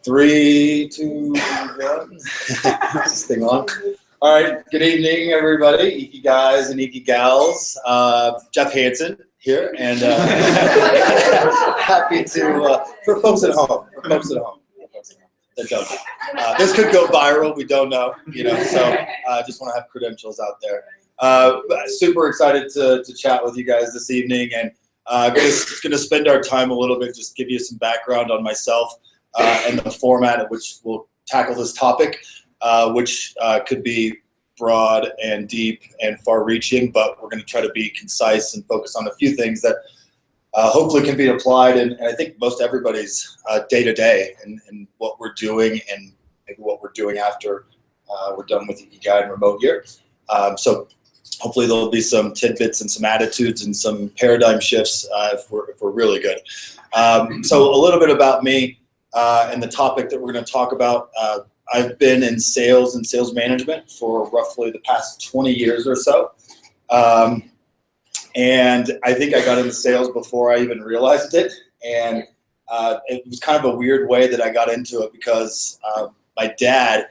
3, 2, 1. This thing on. All right. Good evening, everybody, Iki guys and Iki gals. Jeff Hansen here, and happy to for folks at home. That don't know. This could go viral. We don't know, So just want to have credentials out there. Super excited to chat with you guys this evening, and gonna spend our time a little bit, just give you some background on myself and the format at which we'll tackle this topic, which could be broad and deep and far-reaching, but we're going to try to be concise and focus on a few things that hopefully can be applied in, I think, most everybody's day-to-day and what we're doing and maybe what we're doing after we're done with Ikigai and remote year. So hopefully there'll be some tidbits and some attitudes and some paradigm shifts if we're really good. So a little bit about me and the topic that we're going to talk about. I've been in sales and sales management for roughly the past 20 years or so. And I think I got into sales before I even realized it. And it was kind of a weird way that I got into it because my dad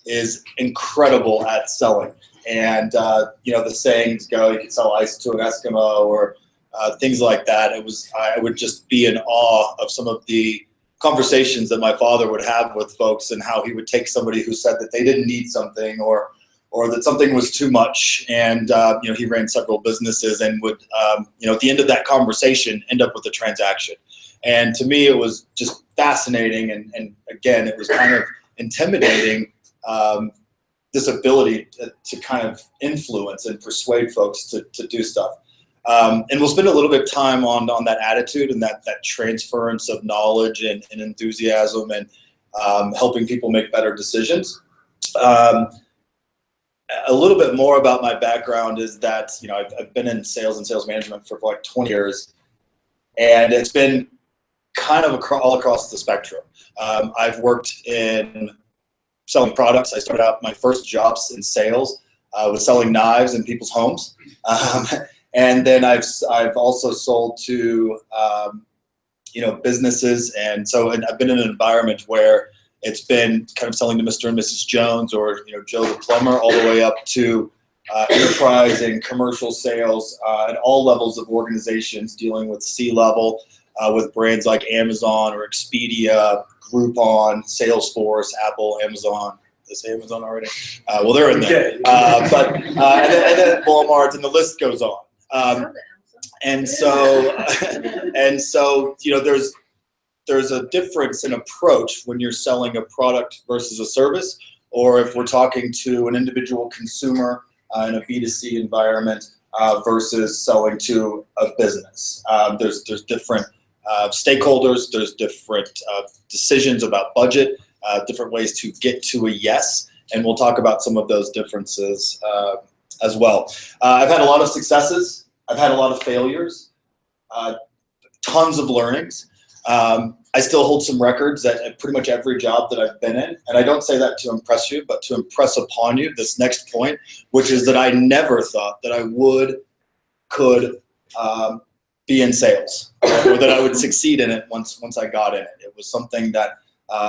is incredible at selling. And, the sayings go, you can sell ice to an Eskimo or things like that. I would just be in awe of some of the conversations that my father would have with folks and how he would take somebody who said that they didn't need something or that something was too much. And, he ran several businesses and would, at the end of that conversation, end up with a transaction. And to me, it was just fascinating. And again, it was kind of intimidating, this ability to kind of influence and persuade folks to do stuff. And we'll spend a little bit of time on that attitude and that transference of knowledge and enthusiasm and helping people make better decisions. A little bit more about my background is that, I've been in sales and sales management for like 20 years, and it's been kind of all across the spectrum. I've worked in selling products. I started out my first jobs in sales was selling knives in people's homes. And then I've also sold to, businesses. And so I've been in an environment where it's been kind of selling to Mr. and Mrs. Jones or, Joe the plumber, all the way up to enterprise and commercial sales at all levels of organizations, dealing with C-level with brands like Amazon or Expedia, Groupon, Salesforce, Apple, Amazon. Did I say Amazon already? Well, they're in there. And then Walmart, and the list goes on. And so, there's a difference in approach when you're selling a product versus a service, or if we're talking to an individual consumer in a B2C environment versus selling to a business. There's different stakeholders, there's different decisions about budget, different ways to get to a yes, and we'll talk about some of those differences as well. I've had a lot of successes. I've had a lot of failures, tons of learnings. I still hold some records at pretty much every job that I've been in. And I don't say that to impress you, but to impress upon you this next point, which is that I never thought that I could be in sales or that I would succeed in it once I got in it. It was something that,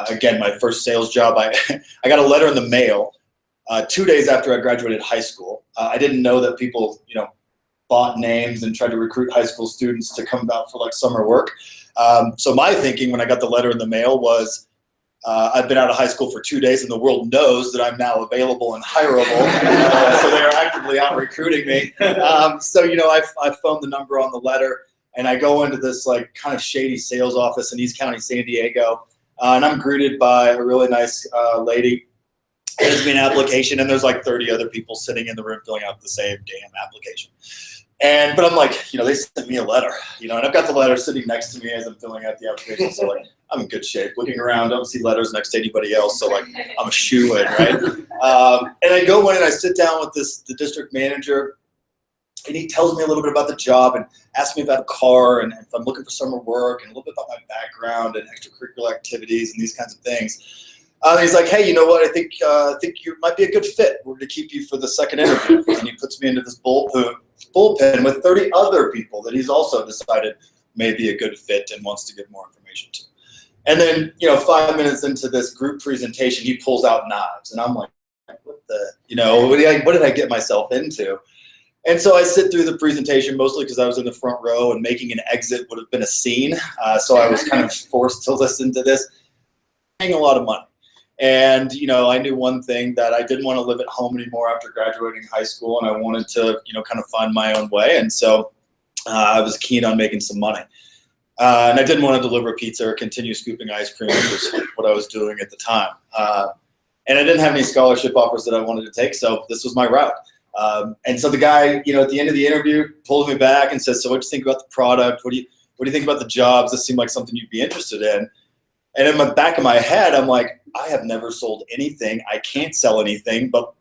again, my first sales job, I got a letter in the mail 2 days after I graduated high school. I didn't know that people, bought names and tried to recruit high school students to come out for like summer work. So my thinking when I got the letter in the mail was, I've been out of high school for 2 days and the world knows that I'm now available and hireable. So they are actively out recruiting me. I phoned the number on the letter and I go into this like kind of shady sales office in East County, San Diego. And I'm greeted by a really nice lady. Hands me an application, and there's like 30 other people sitting in the room filling out the same damn application. But I'm like, they sent me a letter, and I've got the letter sitting next to me as I'm filling out the application. So like, I'm in good shape. Looking around, don't see letters next to anybody else. So like, I'm a shoo-in, right? And I go in and I sit down with the district manager, and he tells me a little bit about the job and asks me about a car and if I'm looking for summer work and a little bit about my background and extracurricular activities and these kinds of things. He's like, hey, you know what? I think you might be a good fit. We're going to keep you for the second interview. And he puts me into this bullpen with 30 other people that he's also decided may be a good fit and wants to give more information to. And then, you know, 5 minutes into this group presentation, he pulls out knives. And I'm like, what the, you know, what did I get myself into? And so I sit through the presentation, mostly because I was in the front row and making an exit would have been a scene. So I was kind of forced to listen to this. Paying a lot of money. And, you know, I knew one thing, that I didn't want to live at home anymore after graduating high school, and I wanted to, you know, kind of find my own way. And so I was keen on making some money. And I didn't want to deliver pizza or continue scooping ice cream, which was what I was doing at the time. And I didn't have any scholarship offers that I wanted to take, so this was my route. And so the guy, you know, at the end of the interview, pulls me back and says, "So what do you think about the product? What do you think about the jobs? This seemed like something you'd be interested in." And in the back of my head, I'm like, I have never sold anything. I can't sell anything. But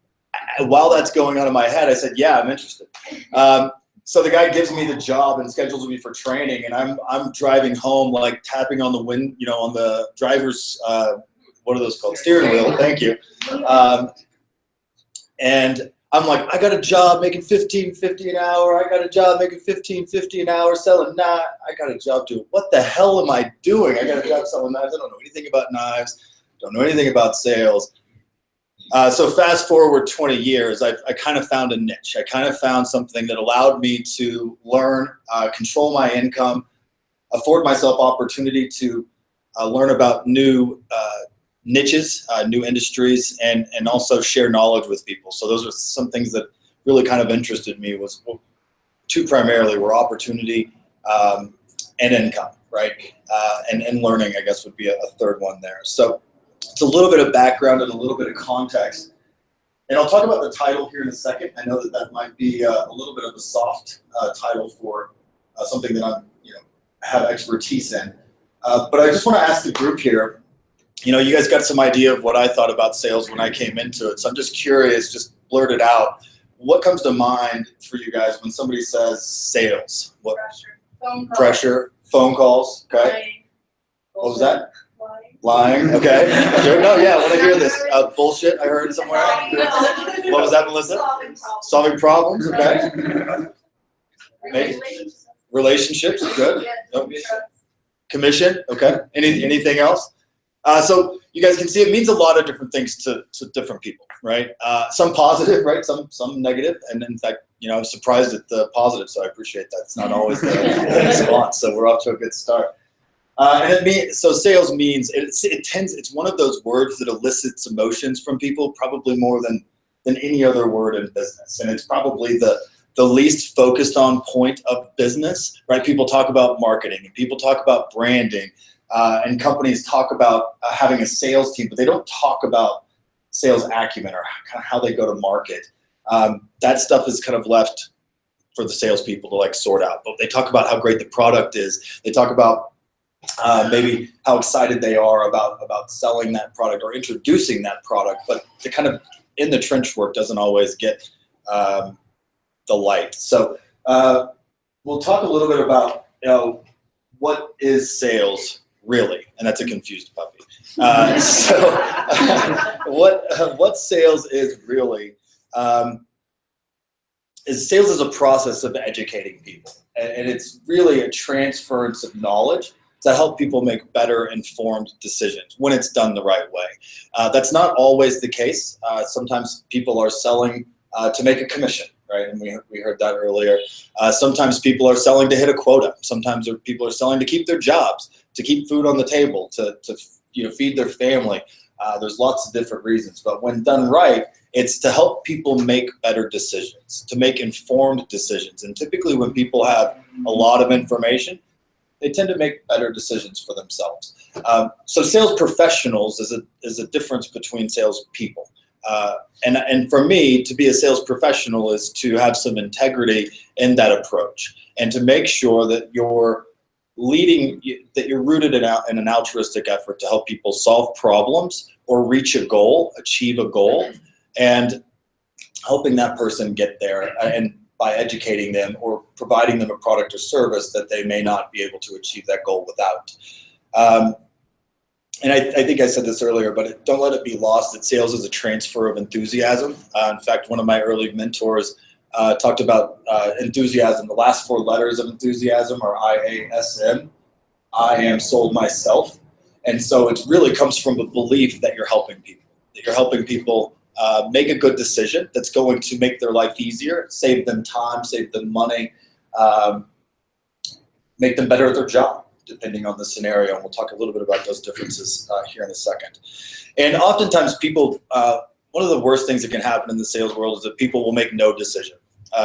while that's going on in my head, I said, yeah, I'm interested. So the guy gives me the job and schedules me for training. And I'm driving home, like tapping on the on the driver's, what are those called? Steering wheel. Thank you. And I'm like, I got a job making $15.50 an hour. I got a job making $15.50 an hour selling knives. I got a job doing, what the hell am I doing? I got a job selling knives. I don't know anything about knives. Don't know anything about sales. So fast forward 20 years, I kind of found a niche. I kind of found something that allowed me to learn, control my income, afford myself opportunity to learn about new niches, new industries, and also share knowledge with people. So those are some things that really kind of interested me. Two primarily were opportunity and income, right? And learning, I guess, would be a third one there. So it's a little bit of background and a little bit of context. And I'll talk about the title here in a second. I know that might be a little bit of a soft title for something that I'm, have expertise in. But I just want to ask the group here, you guys got some idea of what I thought about sales when I came into it. So I'm just curious, just blurt it out. What comes to mind for you guys when somebody says sales? What? Pressure. Phone calls. Pressure. Phone calls. Okay. Lying. What was that? Lying. Okay. Sure. No, yeah, I want to hear this. Bullshit, I heard somewhere. What was that, Melissa? Solving problems. Okay. Relationships. Good. Nope. Commission. Okay. Anything else? So you guys can see it means a lot of different things to different people, right? Some positive, right? Some negative, and in fact, I was surprised at the positive, so I appreciate that. It's not always the response, so we're off to a good start. So sales means it's one of those words that elicits emotions from people, probably more than any other word in business, and it's probably the least focused on point of business, right? People talk about marketing and people talk about branding. And companies talk about having a sales team, but they don't talk about sales acumen or kind of how they go to market. That stuff is kind of left for the salespeople to sort out. But they talk about how great the product is. They talk about maybe how excited they are about selling that product or introducing that product. But the kind of in the trench work doesn't always get the light. So we'll talk a little bit about what is sales. Really, and that's a confused puppy. What sales is really sales is a process of educating people, and it's really a transference of knowledge to help people make better informed decisions when it's done the right way. That's not always the case. Sometimes people are selling to make a commission, right? And we heard that earlier. Sometimes people are selling to hit a quota. Sometimes people are selling to keep their jobs, to keep food on the table, to feed their family. There's lots of different reasons, but when done right, it's to help people make better decisions, to make informed decisions. And typically when people have a lot of information, they tend to make better decisions for themselves. So sales professionals is a difference between sales people. And for me, to be a sales professional is to have some integrity in that approach and to make sure that you're rooted in an altruistic effort to help people solve problems or reach a goal, achieve a goal, and helping that person get there and by educating them or providing them a product or service that they may not be able to achieve that goal without. And I think I said this earlier, but don't let it be lost that sales is a transfer of enthusiasm. In fact, one of my early mentors talked about enthusiasm. The last four letters of enthusiasm are IASM. I am sold myself. And so it really comes from a belief that you're helping people, make a good decision that's going to make their life easier, save them time, save them money, make them better at their job, depending on the scenario. And we'll talk a little bit about those differences here in a second. And oftentimes people, one of the worst things that can happen in the sales world is that people will make no decision.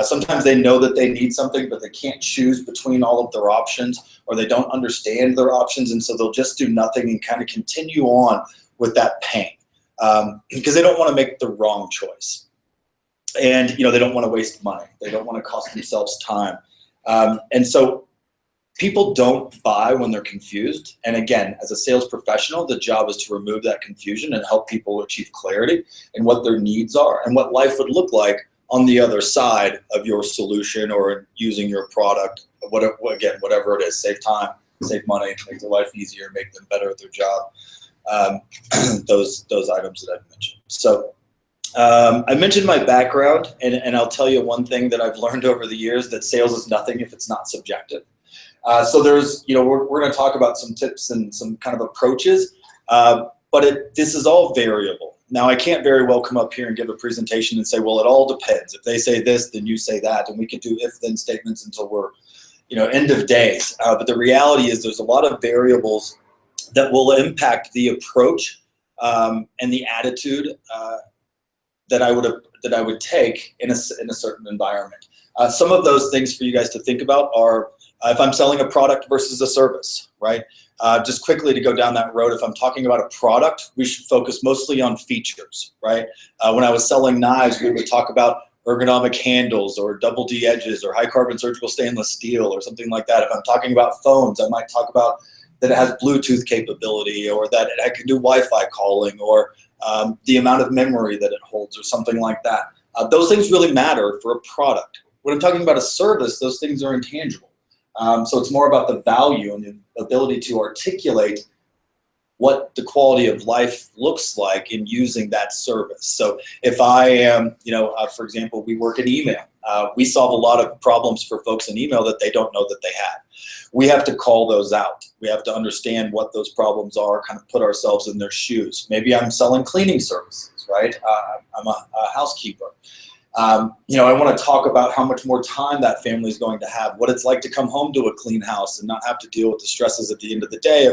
Sometimes they know that they need something, but they can't choose between all of their options, or they don't understand their options, and so they'll just do nothing and kind of continue on with that pain because they don't want to make the wrong choice. And they don't want to waste money. They don't want to cost themselves time. And so people don't buy when they're confused. And again, as a sales professional, the job is to remove that confusion and help people achieve clarity in what their needs are and what life would look like on the other side of your solution or using your product, whatever it is. Save time, save money, make their life easier, make them better at their job. Those items that I've mentioned. So I mentioned my background, and I'll tell you one thing that I've learned over the years, that sales is nothing if it's not subjective. So there's, we're going to talk about some tips and some kind of approaches, but this is all variable. Now, I can't very well come up here and give a presentation and say, well, it all depends. If they say this, then you say that, and we can do if-then statements until we're, end of days. But the reality is there's a lot of variables that will impact the approach and the attitude that I would take in a certain environment. Some of those things for you guys to think about are if I'm selling a product versus a service, right? Just quickly to go down that road, if I'm talking about a product, we should focus mostly on features, right? When I was selling knives, we would talk about ergonomic handles or double D edges or high carbon surgical stainless steel or something like that. If I'm talking about phones, I might talk about that it has Bluetooth capability, or that I can do Wi-Fi calling, or the amount of memory that it holds, or something like that. Those things really matter for a product. When I'm talking about a service, those things are intangible. So it's more about the value and the ability to articulate what the quality of life looks like in using that service. So if I am, for example, we work in email. We solve a lot of problems for folks in email that they don't know that they have. We have to call those out. We have to understand what those problems are, kind of put ourselves in their shoes. Maybe I'm selling cleaning services, right? I'm a housekeeper. I want to talk about how much more time that family is going to have, what it's like to come home to a clean house and not have to deal with the stresses at the end of the day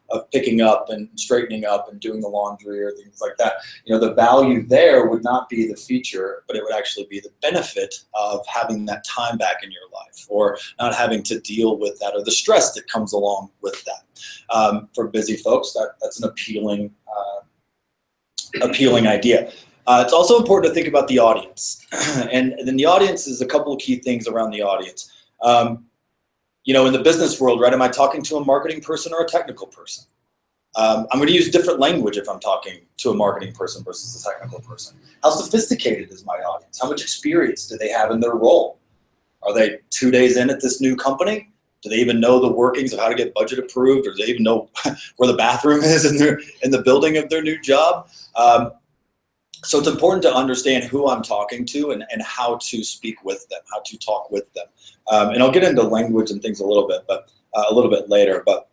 of picking up and straightening up and doing the laundry or things like that. The value there would not be the feature, but it would actually be the benefit of having that time back in your life, or not having to deal with that, or the stress that comes along with that. For busy folks, that's an appealing idea. It's also important to think about the audience. And then the audience is a couple of key things around the audience. In the business world, right, am I talking to a marketing person or a technical person? I'm going to use different language if I'm talking to a marketing person versus a technical person. How sophisticated is my audience? How much experience do they have in their role? Are they 2 days in at this new company? Do they even know the workings of how to get budget approved? Or do they even know where the bathroom is in the building of their new job? So it's important to understand who I'm talking to and how to speak with them, how to talk with them. And I'll get into language and things a little bit later. But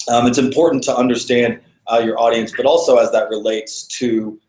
it's important to understand your audience, but also as that relates to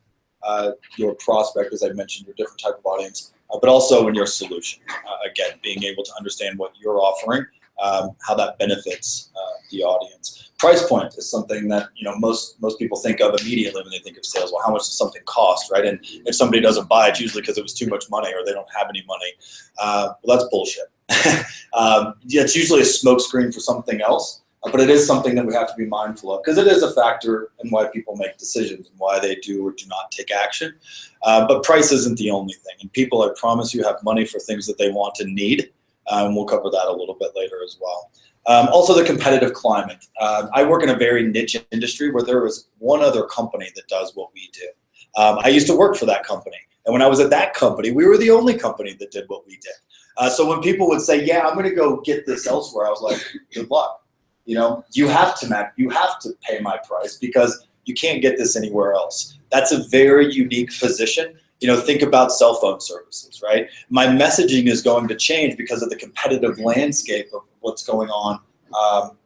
your prospect, as I mentioned, your different type of audience, but also in your solution. Again, being able to understand what you're offering, how that benefits the audience. Price point is something that most people think of immediately when they think of sales. Well, how much does something cost, right? And if somebody doesn't buy it, usually because it was too much money or they don't have any money. Well, that's bullshit. It's usually a smokescreen for something else, but it is something that we have to be mindful of, because it is a factor in why people make decisions and why they do or do not take action. But price isn't the only thing. And people, I promise you, have money for things that they want and need. And we'll cover that a little bit later as well. Also the competitive climate. I work in a very niche industry where there is one other company that does what we do. I used to work for that company. And when I was at that company, we were the only company that did what we did. So when people would say, yeah, I'm going to go get this elsewhere, I was like, good luck. You have to pay my price because you can't get this anywhere else. That's a very unique position. Think about cell phone services, right? My messaging is going to change because of the competitive landscape of what's going on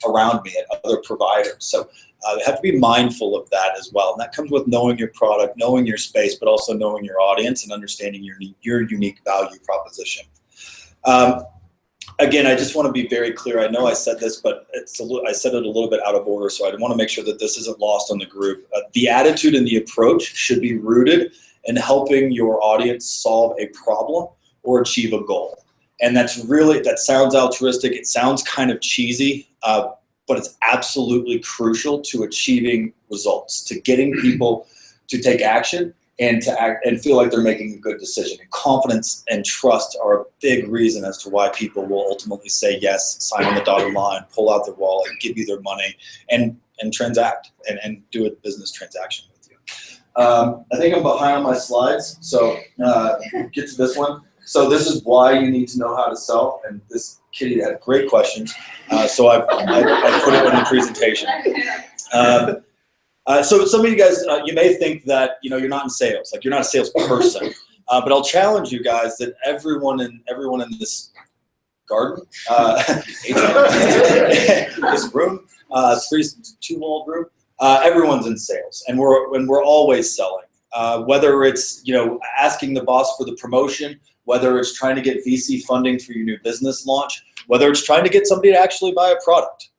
around me at other providers. So they have to be mindful of that as well. And that comes with knowing your product, knowing your space, but also knowing your audience and understanding your unique value proposition. Again, I just want to be very clear. I know I said this, but I said it a little bit out of order, so I want to make sure that this isn't lost on the group. The attitude and the approach should be rooted in helping your audience solve a problem or achieve a goal. And that sounds altruistic. It sounds kind of cheesy, but it's absolutely crucial to achieving results, to getting people to take action and to act and feel like they're making a good decision. And confidence and trust are a big reason as to why people will ultimately say yes, sign on the dotted line, pull out their wallet, give you their money, and transact and do a business transaction with you. I think I'm behind on my slides, so get to this one. So this is why you need to know how to sell, and this Kitty had great questions, so I put it in the presentation. So some of you guys, you may think that you're not in sales, like you're not a salesperson, but I'll challenge you guys that everyone in this garden, this room, two-walled room, everyone's in sales, and we're always selling. Whether it's asking the boss for the promotion, whether it's trying to get VC funding for your new business launch, whether it's trying to get somebody to actually buy a product.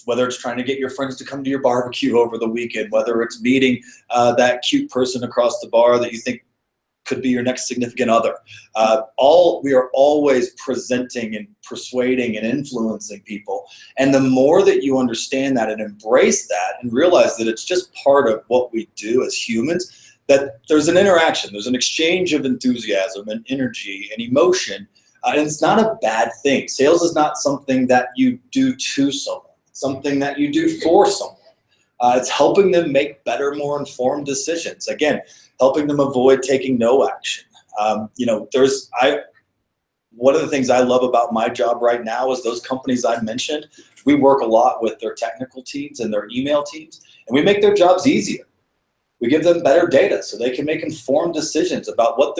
Whether it's trying to get your friends to come to your barbecue over the weekend, whether it's meeting that cute person across the bar that you think could be your next significant other. We are always presenting and persuading and influencing people. And the more that you understand that and embrace that and realize that it's just part of what we do as humans, that there's an interaction, there's an exchange of enthusiasm and energy and emotion, and it's not a bad thing. Sales is not something that you do to someone. Something that you do for someone. It's helping them make better, more informed decisions. Again, helping them avoid taking no action. One of the things I love about my job right now is those companies I mentioned, we work a lot with their technical teams and their email teams, and we make their jobs easier. We give them better data so they can make informed decisions about what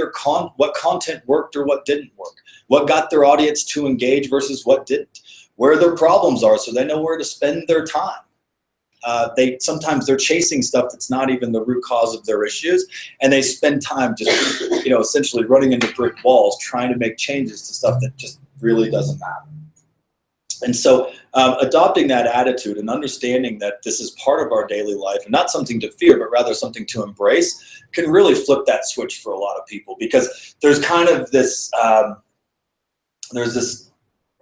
content worked or what didn't work, what got their audience to engage versus what didn't, where their problems are so they know where to spend their time. Sometimes they're chasing stuff that's not even the root cause of their issues, and they spend time just essentially running into brick walls trying to make changes to stuff that just really doesn't matter. And so adopting that attitude and understanding that this is part of our daily life and not something to fear, but rather something to embrace, can really flip that switch for a lot of people, because there's kind of this there's this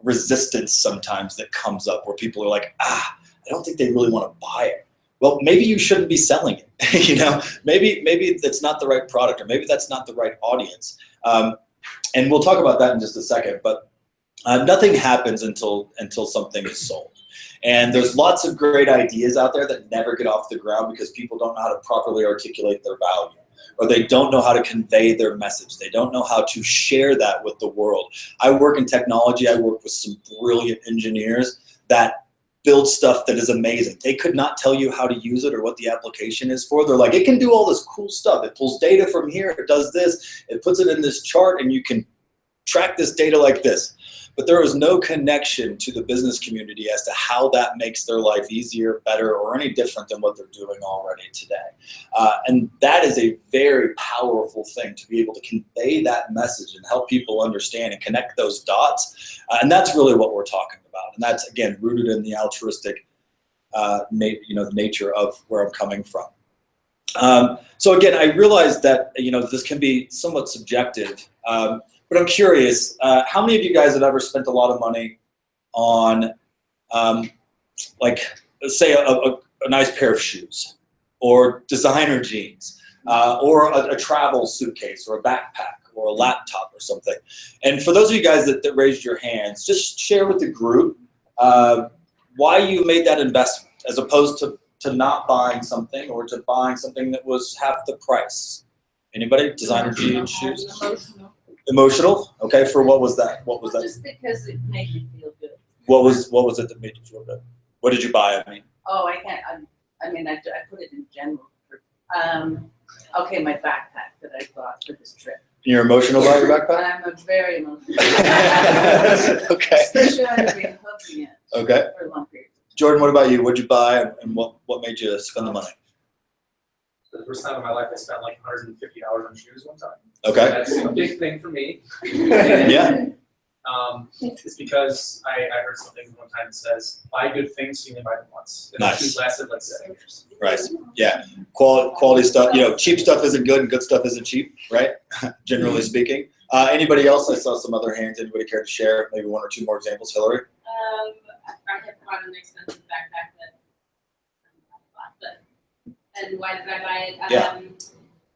resistance sometimes that comes up where people are like, I don't think they really want to buy it. Well, maybe you shouldn't be selling it. Maybe that's not the right product, or maybe that's not the right audience. And we'll talk about that in just a second, but nothing happens until something is sold. And there's lots of great ideas out there that never get off the ground because people don't know how to properly articulate their value, or they don't know how to convey their message. They don't know how to share that with the world. I work in technology. I work with some brilliant engineers that build stuff that is amazing. They could not tell you how to use it or what the application is for. They're like, it can do all this cool stuff. It pulls data from here. It does this. It puts it in this chart, and you can track this data like this. But there is no connection to the business community as to how that makes their life easier, better, or any different than what they're doing already today. And that is a very powerful thing, to be able to convey that message and help people understand and connect those dots. And that's really what we're talking about. And that's, again, rooted in the altruistic nature of where I'm coming from. So again, I realize that this can be somewhat subjective. But I'm curious, how many of you guys have ever spent a lot of money on, let's say, a nice pair of shoes, or designer jeans, or a travel suitcase, or a backpack, or a laptop, or something? And for those of you guys that raised your hands, just share with the group why you made that investment, as opposed to not buying something, or to buying something that was half the price. Anybody? Designer jeans, shoes? Emotional? Okay, for what was that? What was that? Just because it made me feel good. What was it that made you feel good? What did you buy? Oh, I can't. I put it in general. Okay, my backpack that I bought for this trip. You're emotional about your backpack? I'm very emotional. Okay. Especially I've been hugging it Okay. for a long period. Jordan, what about you? What'd you buy, and what made you spend the money? For the first time in my life, I spent like $150 on shoes one time. Okay. That's a big thing for me. Yeah. It's because I heard something one time that says, buy good things so you only buy them once. And Nice. the shoes lasted like 7 years. Right. Yeah. Quality stuff. Cheap stuff isn't good and good stuff isn't cheap, right? Generally speaking. Anybody else? I saw some other hands. Anybody care to share? Maybe one or two more examples. Hillary? I had bought an expensive backpack and why did I buy it? Yeah.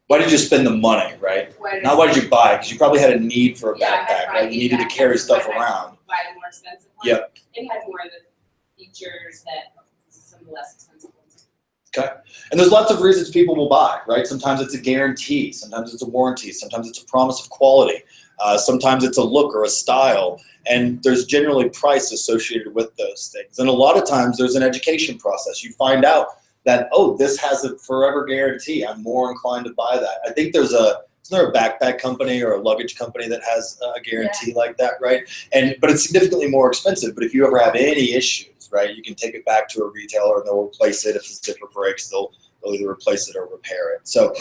Why did you spend the money, right? Not why did you buy it? Because you probably had a need for a backpack, right? You needed to carry stuff around. Buy a more expensive one. Yep. It had more of the features that some of the less expensive ones. Okay. And there's lots of reasons people will buy, right? Sometimes it's a guarantee. Sometimes it's a warranty. Sometimes it's a promise of quality. Sometimes it's a look or a style. And there's generally price associated with those things. And a lot of times there's an education process. You find out that, oh, this has a forever guarantee. I'm more inclined to buy that. I think isn't there a backpack company or a luggage company that has a guarantee like that, right? But it's significantly more expensive. But if you ever have any issues, right, you can take it back to a retailer and they'll replace it. If the zipper breaks, they'll either replace it or repair it. So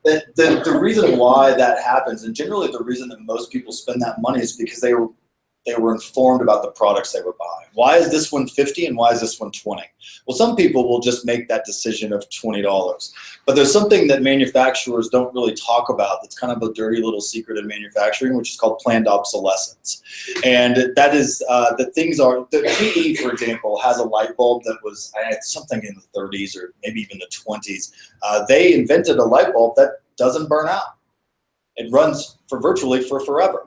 the reason why that happens, and generally the reason that most people spend that money, is because they were informed about the products they were buying. Why is this one $50 and why is this one $20? Well, some people will just make that decision of $20. But there's something that manufacturers don't really talk about that's kind of a dirty little secret in manufacturing, which is called planned obsolescence. And that is the GE, for example, has a light bulb that was something in the 30s or maybe even the 20s. They invented a light bulb that doesn't burn out. It runs virtually for forever.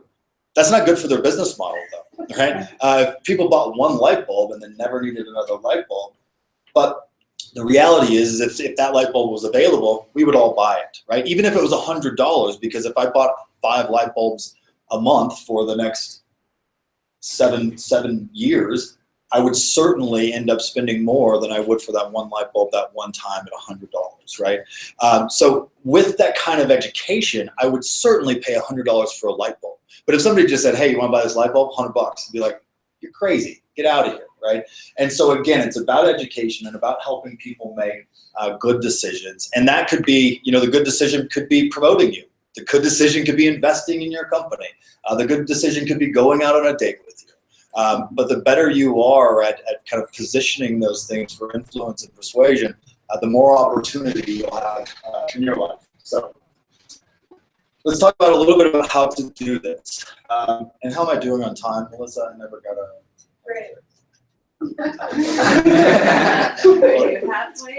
That's not good for their business model, though, right? If people bought one light bulb and then never needed another light bulb, but the reality is if that light bulb was available, we would all buy it, right? Even if it was $100, because if I bought 5 light bulbs a month for the next seven years, I would certainly end up spending more than I would for that one light bulb that one time at $100, right? So with that kind of education, I would certainly pay $100 for a light bulb. But if somebody just said, hey, you want to buy this light bulb? $100, I'd be like, you're crazy. Get out of here, right? And so again, it's about education and about helping people make good decisions. And that could be, the good decision could be promoting you. The good decision could be investing in your company. The good decision could be going out on a date with you. But the better you are at kind of positioning those things for influence and persuasion, the more opportunity you'll have in your life. So let's talk about a little bit about how to do this. And how am I doing on time, Melissa? I never got a... Great.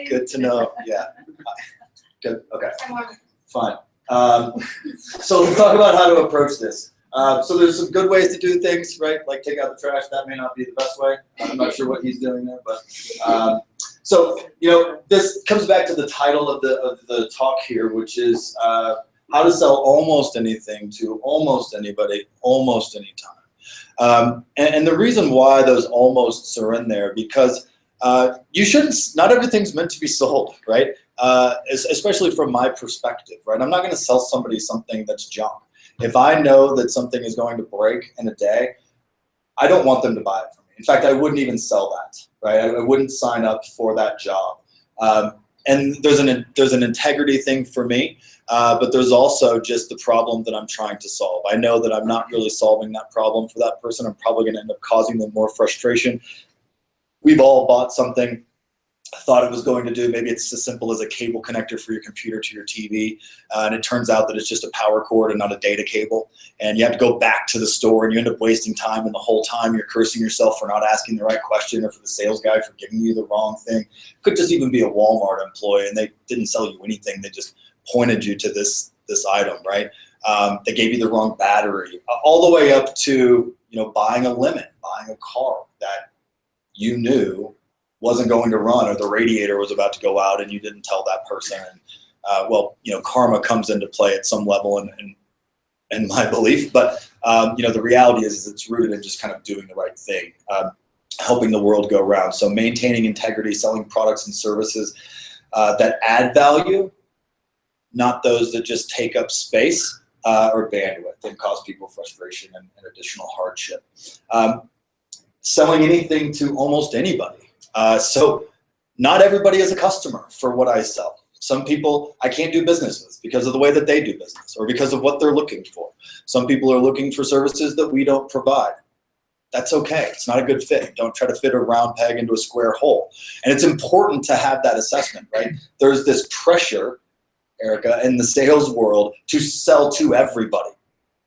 Good to know. Yeah. Good. Okay. Fine. So let's talk about how to approach this. So there's some good ways to do things, right? Like take out the trash. That may not be the best way. I'm not sure what he's doing there, but so this comes back to the title of the talk here, which is how to sell almost anything to almost anybody, almost anytime. And the reason why those almosts are in there, because you shouldn't. Not everything's meant to be sold, right? Especially from my perspective, right? I'm not going to sell somebody something that's junk. If I know that something is going to break in a day, I don't want them to buy it from me. In fact, I wouldn't even sell that, right? I wouldn't sign up for that job. And there's an integrity thing for me, but there's also just the problem that I'm trying to solve. I know that I'm not really solving that problem for that person. I'm probably going to end up causing them more frustration. We've all bought something, thought it was going to do. Maybe it's as simple as a cable connector for your computer to your TV, and it turns out that it's just a power cord and not a data cable. And you have to go back to the store, and you end up wasting time. And the whole time you're cursing yourself for not asking the right question, or for the sales guy for giving you the wrong thing. Could just even be a Walmart employee, and they didn't sell you anything. They just pointed you to this item, right? They gave you the wrong battery, all the way up to buying a limit, buying a car that you knew wasn't going to run, or the radiator was about to go out and you didn't tell that person. And karma comes into play at some level in my belief, but the reality is it's rooted in just kind of doing the right thing, helping the world go round. So maintaining integrity, selling products and services that add value not those that just take up space or bandwidth and cause people frustration and additional hardship. Selling anything to almost anybody. So not everybody is a customer for what I sell. Some people I can't do business with because of the way that they do business or because of what they're looking for. Some people are looking for services that we don't provide. That's okay. It's not a good fit. Don't try to fit a round peg into a square hole. And it's important to have that assessment, right? There's this pressure, Erica, in the sales world to sell to everybody,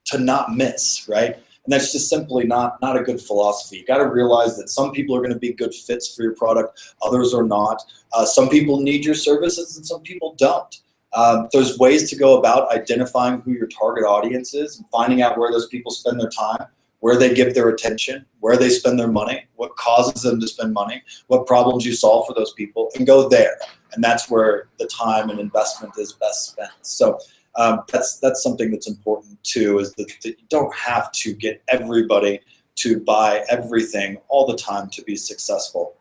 to not miss, right? And that's just simply not a good philosophy. You got to realize that some people are going to be good fits for your product, others are not. Some people need your services and some people don't. There's ways to go about identifying who your target audience is and finding out where those people spend their time, where they give their attention, where they spend their money, what causes them to spend money, what problems you solve for those people, and go there. And that's where the time and investment is best spent. So that's something that's important too, is that you don't have to get everybody to buy everything all the time to be successful.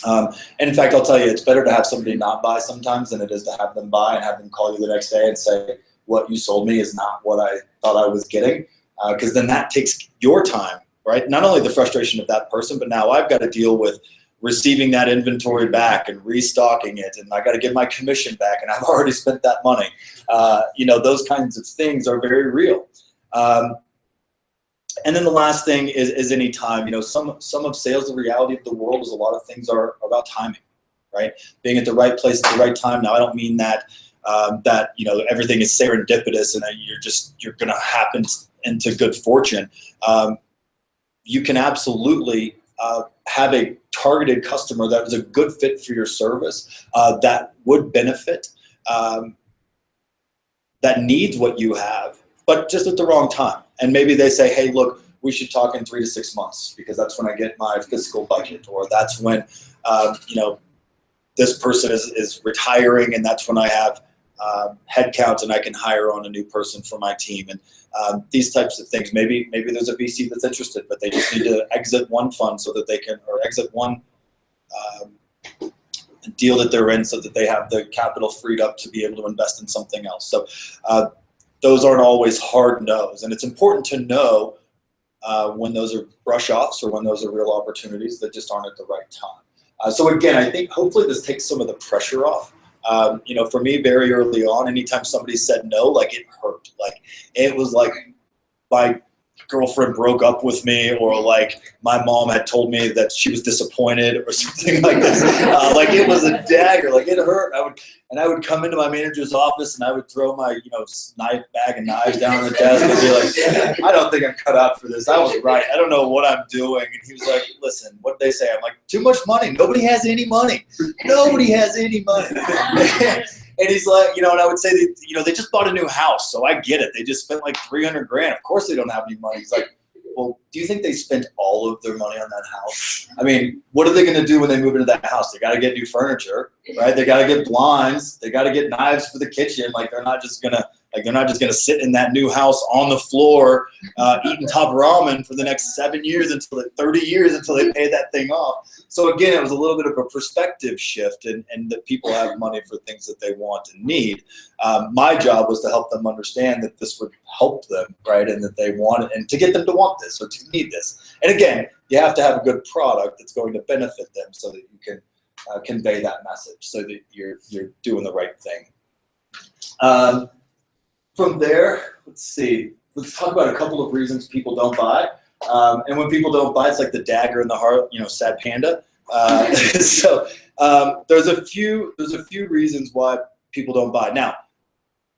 And in fact, I'll tell you, it's better to have somebody not buy sometimes than it is to have them buy and have them call you the next day and say, what you sold me is not what I thought I was getting. Because then that takes your time, right? Not only the frustration of that person, but now I've got to deal with receiving that inventory back and restocking it, and I got to get my commission back, and I've already spent that money. Those kinds of things are very real. And then the last thing is any time. Some of sales, the reality of the world is a lot of things are about timing, right? Being at the right place at the right time. Now, I don't mean that everything is serendipitous and that you're going to happen into good fortune. You can absolutely have a targeted customer that is a good fit for your service, that would benefit, that needs what you have, but just at the wrong time. And maybe they say, hey, look, we should talk in 3 to 6 months because that's when I get my fiscal budget, or that's when this person is retiring, and that's when I have headcount and I can hire on a new person for my team. And these types of things. Maybe there's a VC that's interested, but they just need to exit one fund so that they can, or exit one deal that they're in so that they have the capital freed up to be able to invest in something else. So those aren't always hard no's, and it's important to know when those are brush offs or when those are real opportunities that just aren't at the right time. So again, I think hopefully this takes some of the pressure off. For me, very early on, anytime somebody said no, like, it hurt. Like, it was like my girlfriend broke up with me, or like my mom had told me that she was disappointed or something like this. Like, it was a dagger. Like, it hurt. I would come into my manager's office and I would throw my bag of knives down on the desk and be like, I don't think I'm cut out for this. I was right. I don't know what I'm doing. And he was like, listen, what did they say? I'm like, too much money. Nobody has any money. Nobody has any money. And he's like, and I would say that, they just bought a new house, so I get it. They just spent like $300 grand. Of course they don't have any money. He's like, well, do you think they spent all of their money on that house? I mean, what are they going to do when they move into that house? They got to get new furniture, right? They got to get blinds. They got to get knives for the kitchen. Like, they're not just gonna sit in that new house on the floor eating top ramen for the next 7 years 30 years until they pay that thing off. So again, it was a little bit of a perspective shift, and that people have money for things that they want and need. My job was to help them understand that this would help them, right? And that they want it, and to get them to want this or to need this. And again, you have to have a good product that's going to benefit them so that you can convey that message, so that you're doing the right thing. From there, let's talk about a couple of reasons people don't buy. And when people don't buy, it's like the dagger in the heart, sad panda. So there's a few reasons why people don't buy. Now,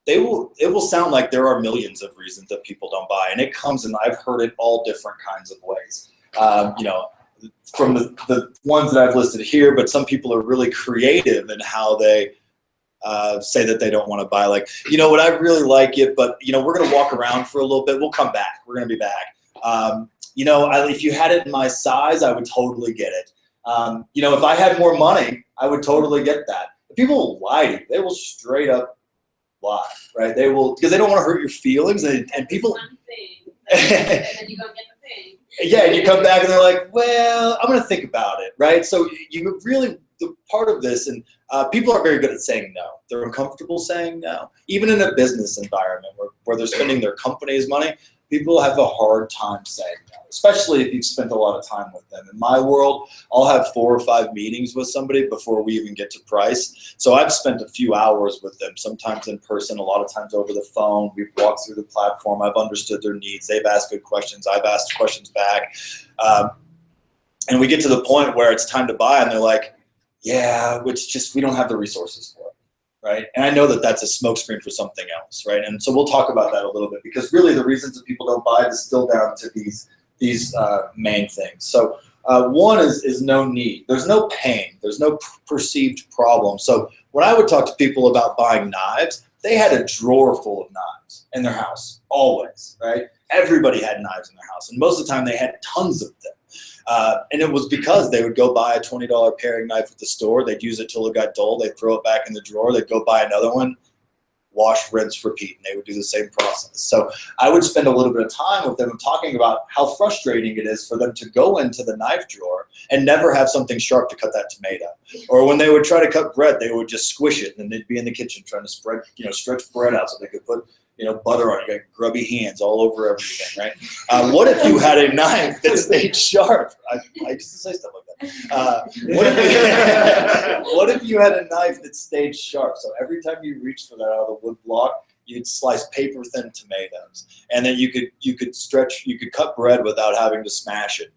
it will sound like there are millions of reasons that people don't buy, and it comes in, I've heard it all different kinds of ways. From the ones that I've listed here, but some people are really creative in how they say that they don't want to buy. Like, what, I really like it, but we're going to walk around for a little bit. We'll come back. We're going to be back. If you had it in my size, I would totally get it. If I had more money, I would totally get that. If people will lie to you, they will straight up lie, right? They will, because they don't want to hurt your feelings, and people. One thing, and then you don't get the thing. Yeah, and you come back and they're like, well, I'm going to think about it, right? So you really, the part of this, and people are very good at saying no. They're uncomfortable saying no. Even in a business environment where they're spending their company's money, people have a hard time saying no, especially if you've spent a lot of time with them. In my world, I'll have 4 or 5 meetings with somebody before we even get to price. So I've spent a few hours with them, sometimes in person, a lot of times over the phone. We've walked through the platform. I've understood their needs. They've asked good questions. I've asked questions back. And we get to the point where it's time to buy, and they're like, yeah, it's just we don't have the resources for it. Right? And I know that that's a smokescreen for something else, right? And so we'll talk about that a little bit, because really the reasons that people don't buy distill down to these main things. So one is no need. There's no pain. There's no perceived problem. So when I would talk to people about buying knives, they had a drawer full of knives in their house, always, right? Everybody had knives in their house, and most of the time they had tons of them. And it was because they would go buy a $20 paring knife at the store. They'd use it till it got dull. They'd throw it back in the drawer. They'd go buy another one, wash, rinse, repeat, and they would do the same process. So I would spend a little bit of time with them talking about how frustrating it is for them to go into the knife drawer and never have something sharp to cut that tomato. Or when they would try to cut bread, they would just squish it, and they'd be in the kitchen trying to spread, stretch bread out so they could put butter on it. You got grubby hands all over everything, right? What if you had a knife that stayed sharp? I used to say stuff like that. What if you had a knife that stayed sharp? So every time you reached for that out of the wood block, you'd slice paper thin tomatoes, and then you could cut bread without having to smash it.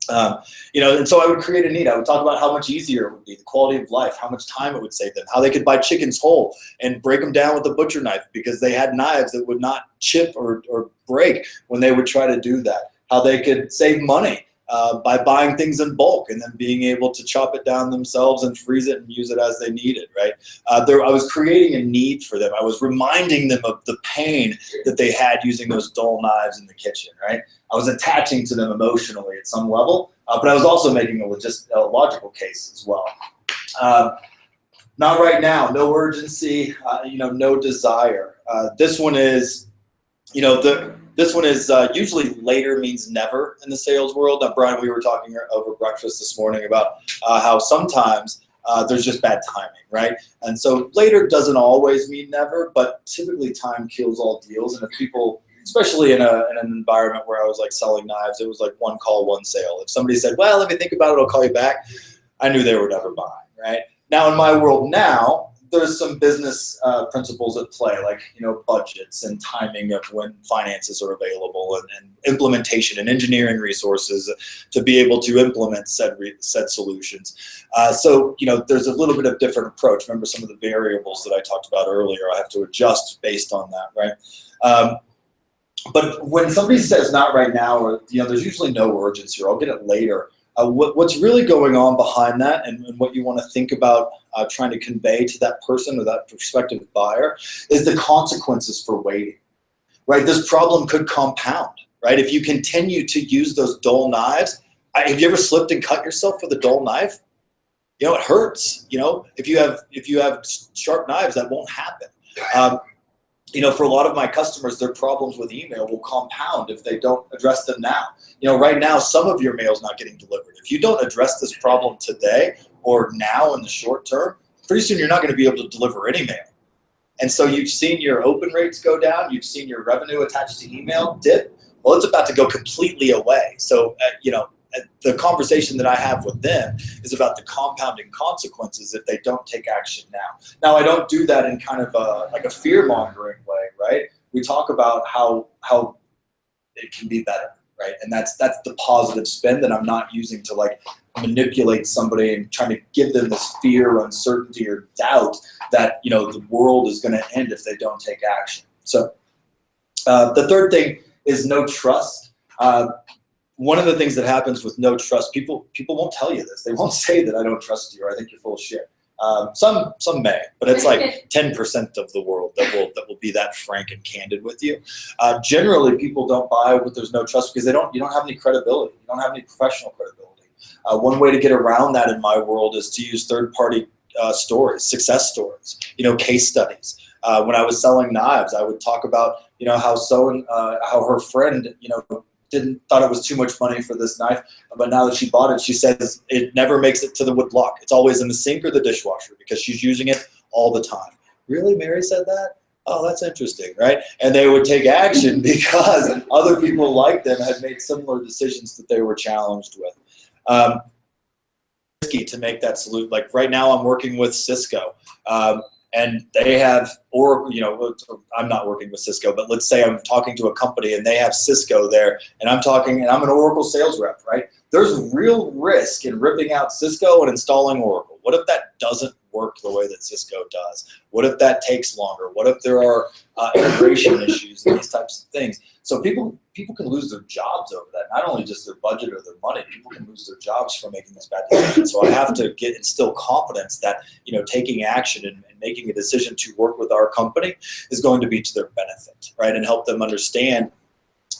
And so I would create a need. I would talk about how much easier it would be, the quality of life, how much time it would save them, how they could buy chickens whole and break them down with a butcher knife because they had knives that would not chip or break when they would try to do that, how they could save money by buying things in bulk and then being able to chop it down themselves and freeze it and use it as they need it, right? I was creating a need for them. I was reminding them of the pain that they had using those dull knives in the kitchen, right? I was attaching to them emotionally at some level, but I was also making a logical case as well. Not right now, no urgency, no desire. This one is, usually later means never in the sales world. Brian, we were talking over breakfast this morning about how sometimes there's just bad timing, right? And so later doesn't always mean never, but typically time kills all deals. And if people, especially in an environment where I was like selling knives, it was like one call, one sale. If somebody said, well, let me think about it, I'll call you back, I knew they were never buying, right? Now in my world now, there's some business principles at play, like budgets and timing of when finances are available, and implementation and engineering resources to be able to implement said solutions. So there's a little bit of different approach. Remember some of the variables that I talked about earlier. I have to adjust based on that, right? But when somebody says not right now, or there's usually no urgency, or I'll get it later. What's really going on behind that, and what you want to think about trying to convey to that person or that prospective buyer, is the consequences for waiting, right? This problem could compound, right? If you continue to use those dull knives, have you ever slipped and cut yourself with a dull knife? It hurts. If you have sharp knives, that won't happen. For a lot of my customers, their problems with email will compound if they don't address them now. Right now, some of your mail's not getting delivered. If you don't address this problem today or now in the short term, pretty soon you're not going to be able to deliver any mail. And so you've seen your open rates go down. You've seen your revenue attached to email dip. Well, it's about to go completely away. So, the conversation that I have with them is about the compounding consequences if they don't take action now. Now, I don't do that in kind of like a fear-mongering way, right? We talk about how it can be better, right? And that's the positive spin that I'm not using to like manipulate somebody and trying to give them this fear, uncertainty, or doubt that the world is going to end if they don't take action. So the third thing is no trust. One of the things that happens with no trust, people won't tell you this. They won't say that I don't trust you or I think you're full of shit. Some may, but it's like 10% of the world that will be that frank and candid with you. Generally, people don't buy when there's no trust because you don't have any credibility. You don't have any professional credibility. One way to get around that in my world is to use third-party stories, success stories, case studies. When I was selling knives, I would talk about how her friend thought it was too much money for this knife, but now that she bought it, she says it never makes it to the wood block. It's always in the sink or the dishwasher because she's using it all the time. Really, Mary said that? Oh, that's interesting, right? And they would take action because other people like them had made similar decisions that they were challenged with. Risky to make that solution. Like right now, I'm working with Cisco. And they have, or, you know, I'm not working with Cisco, but let's say I'm talking to a company and they have Cisco there, and I'm an Oracle sales rep, right? There's real risk in ripping out Cisco and installing Oracle. What if that doesn't work the way that Cisco does? What if that takes longer? What if there are integration issues and these types of things? So people can lose their jobs over that. Not only just their budget or their money, people can lose their jobs for making this bad decision. So I have to instill confidence that, you know, taking action and making a decision to work with our company is going to be to their benefit, right? And help them understand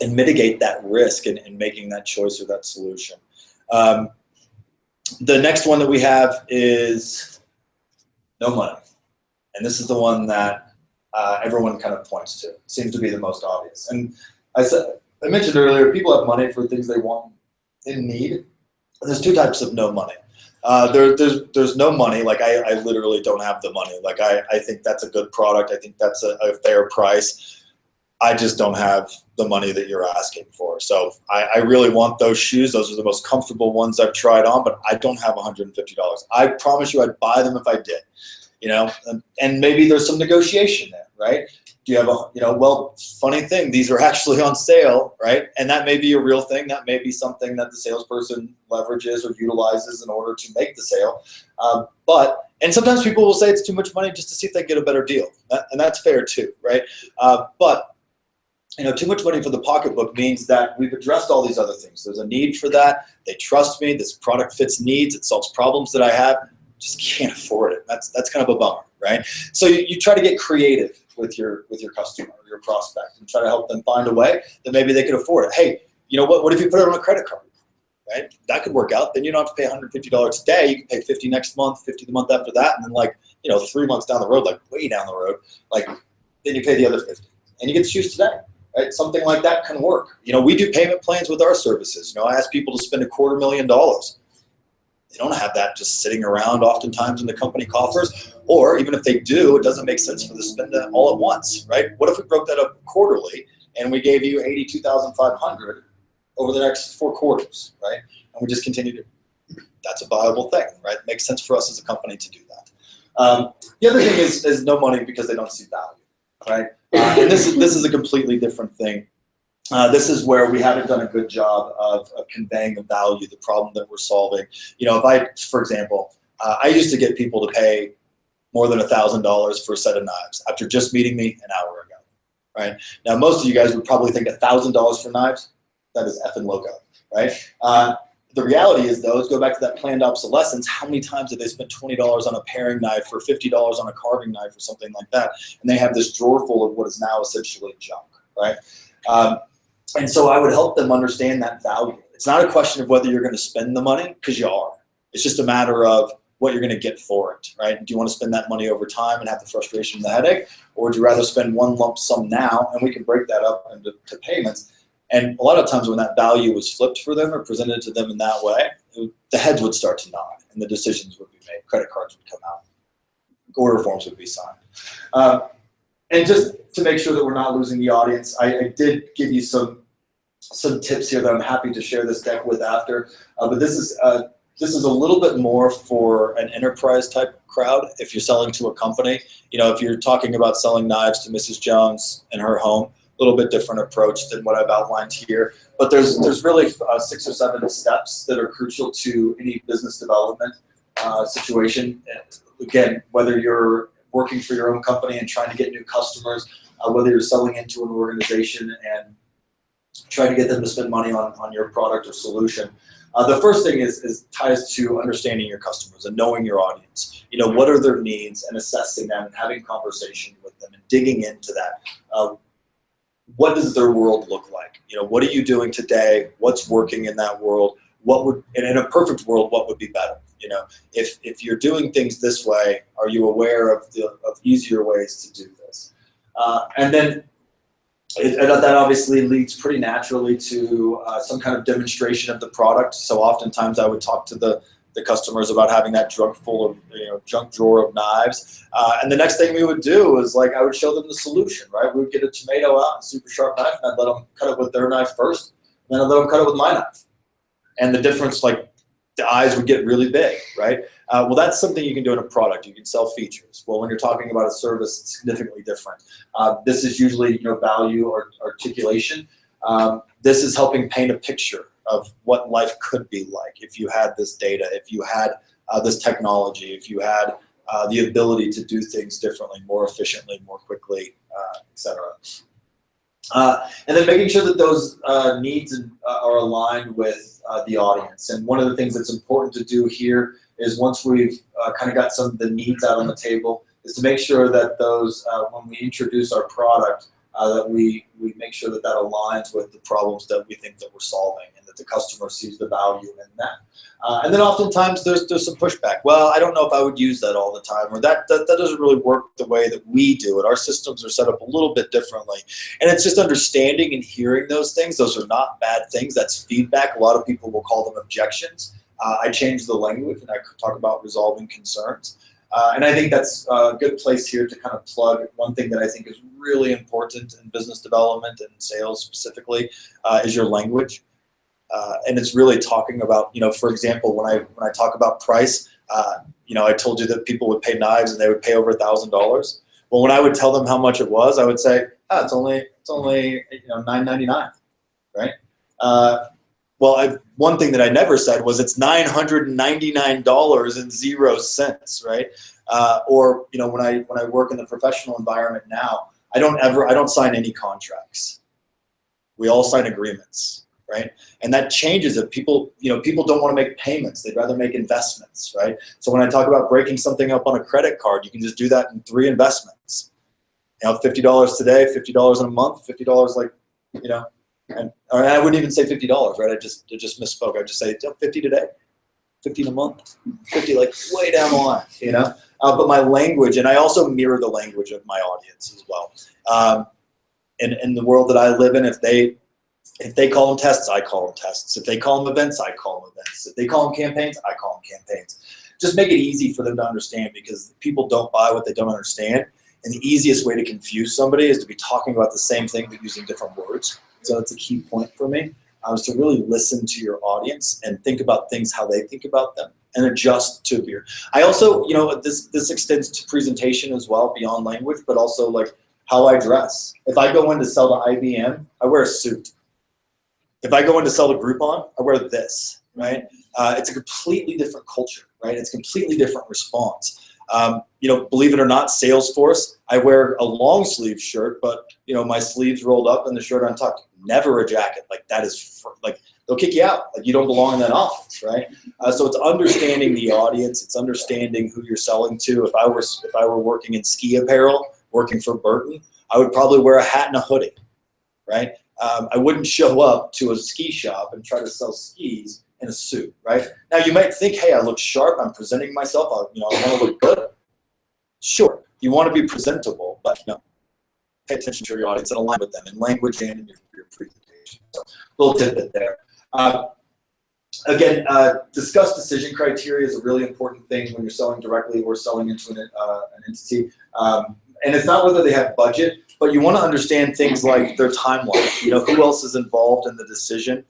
and mitigate that risk in making that choice or that solution. The next one that we have is no money. And this is the one that everyone kind of points to. It seems to be the most obvious. And I mentioned earlier, people have money for things they want and need. And there's two types of no money. There's no money, like I literally don't have the money. Like I think that's a good product. I think that's a fair price. I just don't have the money that you're asking for. So I really want those shoes. Those are the most comfortable ones I've tried on, but I don't have $150. I promise you I'd buy them if I did, you know, and maybe there's some negotiation there, right? Do you have well, funny thing, these are actually on sale, right? And that may be a real thing. That may be something that the salesperson leverages or utilizes in order to make the sale. And sometimes people will say it's too much money just to see if they get a better deal. And that's fair too, right? But you know, too much money for the pocketbook means that we've addressed all these other things. There's a need for that. They trust me. This product fits needs. It solves problems that I have. Just can't afford it. That's kind of a bummer, right? So you try to get creative with your customer or your prospect and try to help them find a way that maybe they could afford it. Hey, you know what if you put it on a credit card, right? That could work out. Then you don't have to pay $150 today. You can pay $50 next month, $50 the month after that, and then, like, you know, 3 months down the road, like way down the road, like then you pay the other $50 and you get the shoes today. Right? Something like that can work. You know, we do payment plans with our services. You know, I ask people to spend $250,000. They don't have that just sitting around oftentimes in the company coffers, or even if they do, it doesn't make sense for them to spend that all at once, right? What if we broke that up quarterly and we gave you $82,500 over the next 4 quarters, right? And we just continue to, that's a viable thing, right? It makes sense for us as a company to do that. The other thing is no money because they don't see value, right? And this is a completely different thing. This is where we haven't done a good job of conveying the value, the problem that we're solving. You know, for example, I used to get people to pay more than $1,000 for a set of knives after just meeting me an hour ago, right? Now, most of you guys would probably think $1,000 for knives, that is effing loco, right? The reality is, though, go back to that planned obsolescence. How many times have they spent $20 on a paring knife or $50 on a carving knife or something like that? And they have this drawer full of what is now essentially junk, right? And so I would help them understand that value. It's not a question of whether you're going to spend the money, because you are. It's just a matter of what you're going to get for it, right? Do you want to spend that money over time and have the frustration and the headache, or would you rather spend one lump sum now, and we can break that up into payments? And a lot of times when that value was flipped for them or presented to them in that way, the heads would start to nod and the decisions would be made. Credit cards would come out. Order forms would be signed. And just to make sure that we're not losing the audience, I did give you some tips here that I'm happy to share this deck with after. But this is a little bit more for an enterprise type crowd. If you're selling to a company, you know, if you're talking about selling knives to Mrs. Jones in her home, a little bit different approach than what I've outlined here. But there's really 6 or 7 steps that are crucial to any business development situation. And again, whether you're working for your own company and trying to get new customers, whether you're selling into an organization and trying to get them to spend money on your product or solution. The first thing is ties to understanding your customers and knowing your audience. You know, what are their needs, and assessing them and having conversation with them and digging into that. What does their world look like? You know, what are you doing today? What's working in that world? And in a perfect world, what would be better? You know, if you're doing things this way, are you aware of easier ways to do this? And then that obviously leads pretty naturally to some kind of demonstration of the product. So oftentimes I would talk to the customers about having that junk full of, junk drawer of knives. And the next thing we would do is like, I would show them the solution, right? We would get a tomato out, a super sharp knife, and I'd let them cut it with their knife first, and then I'd let them cut it with my knife. And the difference, like the eyes would get really big, right? Well, that's something you can do in a product. You can sell features. Well, when you're talking about a service, it's significantly different. This is usually, value or articulation. This is helping paint a picture of what life could be like if you had this data, if you had this technology, if you had the ability to do things differently, more efficiently, more quickly, etc. And then making sure that those needs are aligned with the audience. And one of the things that's important to do here is once we've kind of got some of the needs out on the table, is to make sure that those, when we introduce our product, that we make sure that aligns with the problems that we think that we're solving, and that the customer sees the value in that. And then oftentimes there's some pushback. Well, I don't know if I would use that all the time, or that doesn't really work the way that we do it. Our systems are set up a little bit differently. And it's just understanding and hearing those things. Those are not bad things. That's feedback. A lot of people will call them objections. I change the language and I talk about resolving concerns. And I think that's a good place here to kind of plug one thing that I think is really important in business development and sales specifically, is your language. And it's really talking about, for example, when I talk about price, I told you that people would pay knives and they would pay over $1,000. Well, when I would tell them how much it was, I would say, it's only $9.99, right? Well, one thing that I never said was it's $999.00, right? Or when I work in the professional environment now, I don't sign any contracts. We all sign agreements, right? And that changes it. People don't want to make payments. They'd rather make investments, right? So when I talk about breaking something up on a credit card, you can just do that in 3 investments. $50 today, $50 in a month, $50 or I wouldn't even say $50, right? I just misspoke. I'd just say 50 today, 50 in a month, 50 way down the line, But my language, and I also mirror the language of my audience as well. In the world that I live in, if they call them tests, I call them tests. If they call them events, I call them events. If they call them campaigns, I call them campaigns. Just make it easy for them to understand, because people don't buy what they don't understand. And the easiest way to confuse somebody is to be talking about the same thing but using different words. So that's a key point for me, is to really listen to your audience and think about things how they think about them and adjust to your. I also, this extends to presentation as well, beyond language, but also how I dress. If I go in to sell to IBM, I wear a suit. If I go in to sell to Groupon, I wear this, right? It's a completely different culture, right? It's a completely different response. Believe it or not, Salesforce, I wear a long sleeve shirt, but my sleeves rolled up and the shirt untucked. Never a jacket. That is they'll kick you out. You don't belong in that office, right? So it's understanding the audience. It's understanding who you're selling to. If I were working in ski apparel, working for Burton, I would probably wear a hat and a hoodie, right? I wouldn't show up to a ski shop and try to sell skis in a suit, right? Now you might think, hey, I look sharp. I'm presenting myself. I want to look good. Sure, you want to be presentable, but pay attention to your audience and align with them in language and in your presentation. So, little tidbit there. Again, discuss decision criteria is a really important thing when you're selling directly or selling into an entity. And it's not whether they have budget, but you want to understand things like their timeline. Who else is involved in the decision,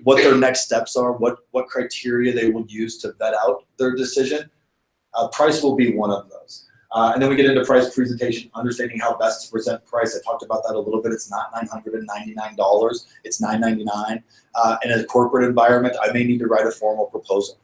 what their next steps are, what criteria they will use to vet out their decision. Price will be one of those. And then we get into price presentation, understanding how best to present price. I talked about that a little bit. It's not $999. It's $999. In a corporate environment, I may need to write a formal proposal.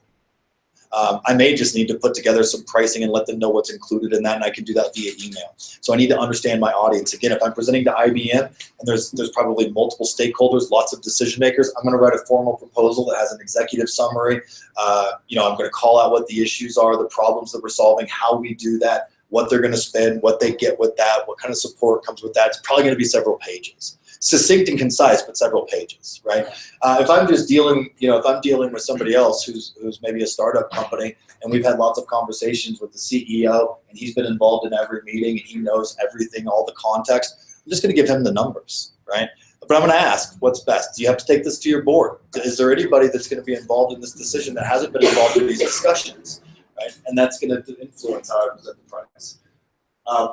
I may just need to put together some pricing and let them know what's included in that, and I can do that via email. So I need to understand my audience. Again, if I'm presenting to IBM and there's probably multiple stakeholders, lots of decision makers, I'm going to write a formal proposal that has an executive summary. I'm going to call out what the issues are, the problems that we're solving, how we do that, what they're going to spend, what they get with that, what kind of support comes with that. It's probably going to be several pages. Succinct and concise, but several pages, right? If I'm just dealing, if I'm dealing with somebody else who's maybe a startup company, and we've had lots of conversations with the CEO, and he's been involved in every meeting, and he knows everything, all the context, I'm just going to give him the numbers, right? But I'm going to ask, what's best? Do you have to take this to your board? Is there anybody that's going to be involved in this decision that hasn't been involved in these discussions, right? And that's going to influence how I present the price.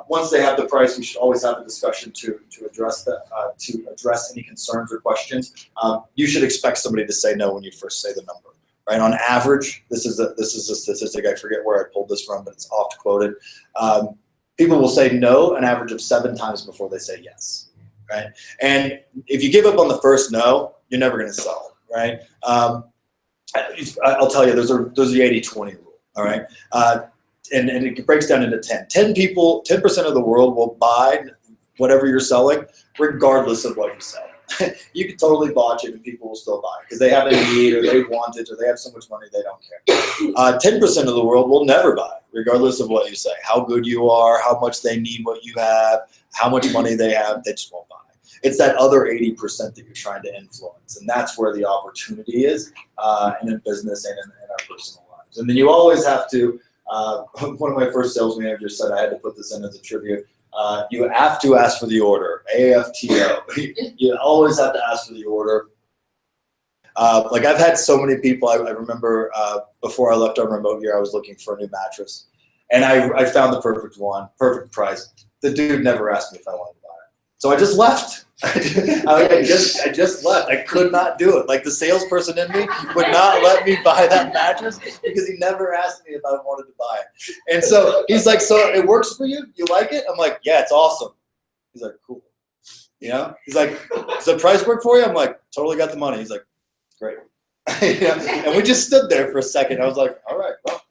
Once they have the price, we should always have a discussion to address that, to address any concerns or questions. You should expect somebody to say no when you first say the number, right? On average, this is a statistic, I forget where I pulled this from, but it's oft quoted. People will say no an average of 7 times before they say yes, right? And if you give up on the first no, you're never going to sell, right? I'll tell you, those are the 80-20 rule, all right? And it breaks down into 10. 10% of the world will buy whatever you're selling, regardless of what you sell. You can totally botch it and people will still buy because they have a need or they want it or they have so much money they don't care. 10% of the world will never buy, regardless of what you say. How good you are, how much they need what you have, how much money they have, they just won't buy. It's that other 80% that you're trying to influence, and that's where the opportunity is in business and in our personal lives. And then you always have to, one of my first sales managers said I had to put this in as a tribute. You have to ask for the order, AFTO. You always have to ask for the order. Like I've had so many people, I remember before I left on remote year, I was looking for a new mattress. And I found the perfect one, perfect price. The dude never asked me if I wanted to buy it. So I just left. I just left. I could not do it. Like the salesperson in me would not let me buy that mattress because he never asked me if I wanted to buy it. And so he's like, so it works for you? You like it? I'm like, yeah, it's awesome. He's like, cool. You know? He's like, does the price work for you? I'm like, totally got the money. He's like, great. You know? And we just stood there for a second. I was like, all right, well,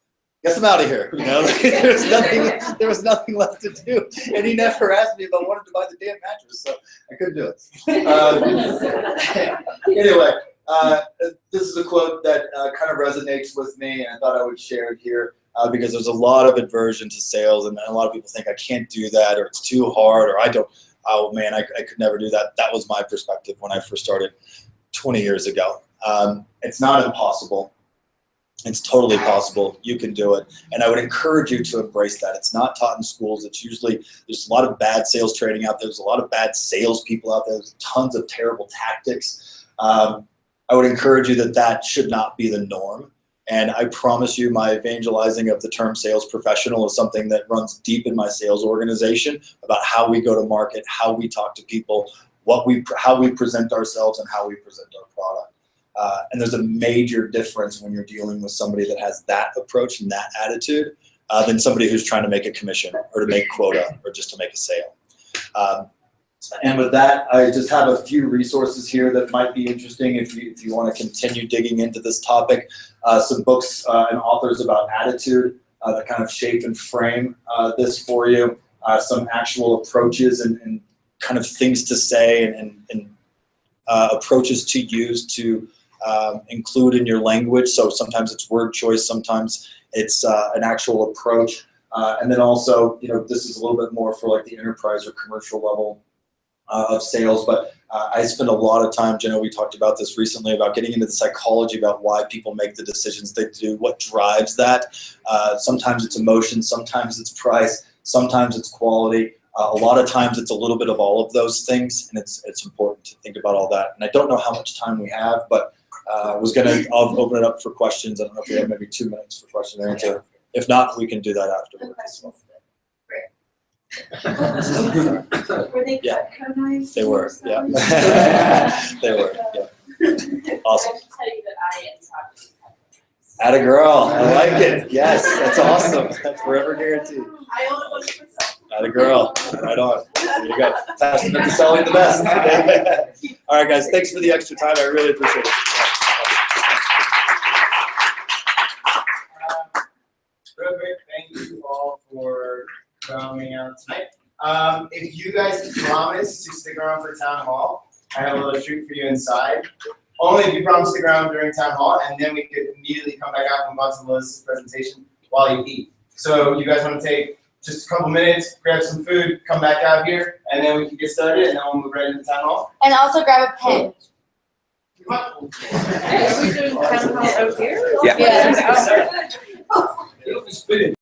guess I'm out of here. You know, there was nothing left to do. And he never asked me if I wanted to buy the damn mattress, so I couldn't do it. Anyway, this is a quote that kind of resonates with me, and I thought I would share it here because there's a lot of aversion to sales, and a lot of people think I can't do that, or it's too hard, or I don't. Oh man, I could never do that. That was my perspective when I first started 20 years ago. It's not impossible. It's totally possible. You can do it. And I would encourage you to embrace that. It's not taught in schools. It's usually, there's a lot of bad sales training out there. There's a lot of bad salespeople out there. There's tons of terrible tactics. I would encourage you that that should not be the norm. And I promise you my evangelizing of the term sales professional is something that runs deep in my sales organization about how we go to market, how we talk to people, how we present ourselves and how we present our product. And there's a major difference when you're dealing with somebody that has that approach and that attitude than somebody who's trying to make a commission or to make quota or just to make a sale. And with that, I just have a few resources here that might be interesting if you want to continue digging into this topic. Some books and authors about attitude that kind of shape and frame this for you. Some actual approaches and kind of things to say and approaches to use to include in your language. So sometimes it's word choice, sometimes it's an actual approach. And then also, you know, this is a little bit more for like the enterprise or commercial level of sales. But I spend a lot of time, Jenna, we talked about this recently, about getting into the psychology about why people make the decisions they do, what drives that. Sometimes it's emotion, sometimes it's price, sometimes it's quality. A lot of times it's a little bit of all of those things, and it's important to think about all that. And I don't know how much time we have, but I'll open it up for questions. I don't know if we have maybe 2 minutes for question and answer. If not, we can do that afterwards. Were they Yeah. cut knives? They were, yeah. They were, yeah. Awesome. I can tell you that I am taught to Atta girl, I like it. Yes, that's awesome. That's forever guaranteed. I only want it myself. Atta girl, right on. There you go. Testament to selling the best. All right, guys, thanks for the extra time. I really appreciate it. Real quick, thank you all for coming out tonight. If you guys promise to stick around for town hall, I have a little treat for you inside. Only if you promise to stick around during town hall, and then we could immediately come back out and watch Melissa's presentation while you eat. So you guys want to take just a couple minutes, grab some food, come back out here, and then we can get started, and then we'll move right into town hall. And also grab a pen. Come on. Are we doing town hall out here? Yeah. Spit it.